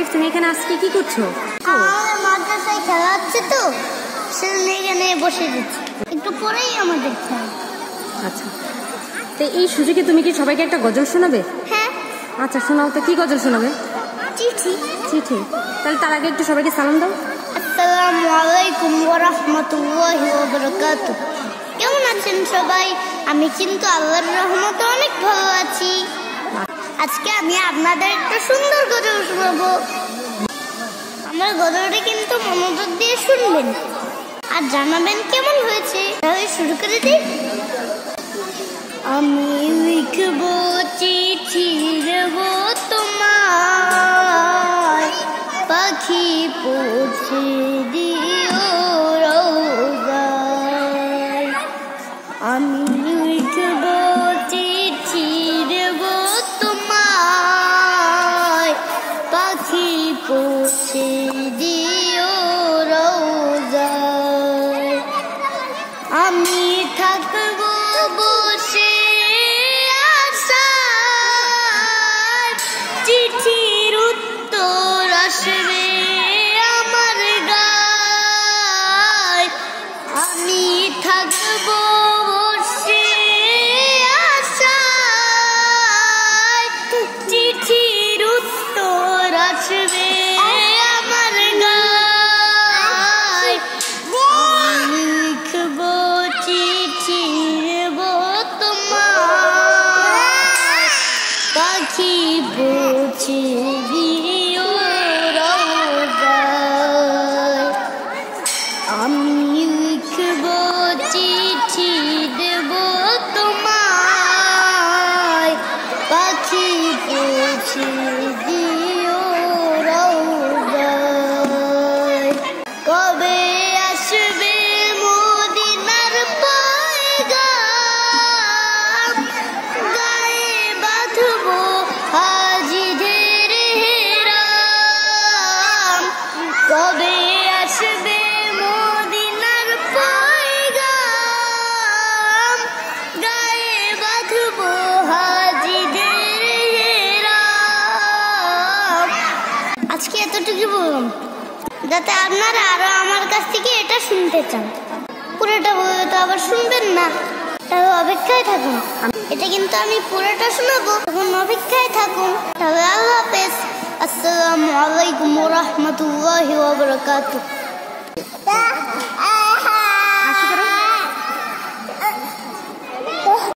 সাইফ, তুমি এখানে আজকে কি করছো? আমাদের মাদ্রাসায় খেলা হচ্ছে তো, সেজন্য এখানে বসে গেছি। একটু পরেই আমাদের খেলা। আচ্ছা, তো এই সুযোগে তুমি কি সবাইকে একটা গজল শোনাবে? হ্যাঁ। আচ্ছা শোনাও তো, কি গজল শোনাবে? চিঠি। চিঠি? তাহলে তার আগে একটু সবাইকে সালাম দাও। আসসালামু আলাইকুম ওয়া রাহমাতুল্লাহি ওয়া বারাকাতুহু। কেমন আছেন সবাই? আমি কিন্তু আল্লাহর রহমতে অনেক ভালো আছি। আজকে আমি আপনাদের একটা সুন্দর গজল শোনাবো। আমার গজলটা কিন্তু মনোযোগ দিয়ে শুনবেন আর জানাবেন কেমন হয়েছে। তাহলে শুরু করে দিই। আমি লিখবো চিঠি দেবো তোমায়, পাখি পৌঁছে দিও রোজায়। আমি লিখবো চিঠি দেবো তোমায়, পাখি পৌঁছে দিও রোজায়। আমি থাকবো বসে আশায়, চিঠির উত্তর আসবে আমার গায়। আমি থাকবো বসে আশায়, চিঠির উত্তর আসবে আমার গায়। আমি লিখবো চিঠি দেবো তোমায়, পাখি পৌঁছে দিও রোজায়। আমি লিখবো চিঠি দেবো তোমায়, পাখি পৌঁছে দিও রোজায়। কবে আসবে মদিনার পয়গাম, গায়ে বাঁধবো হাজিদের হেরাম। কবে আসবে মদিনার পয়গাম, গায়ে বাঁধবো হাজিদের হেরাম। আজকে এতটুকু বললাম যাতে আপনারা আরো আমার কাছ থেকে এটা শুনতে চান। পুরোটা বলে তো আবার শুনবেন না, তাহলে অপেক্ষায় থাকুন। এটা কিন্তু আমি পুরোটা শোনাবো, তখন অপেক্ষায় থাকুন। তাহলে আল্লাহ হাফেজ। আসসালামু আলাইকুম ওয়া রাহমাতুল্লাহি ওয়া বারাকাতুহু।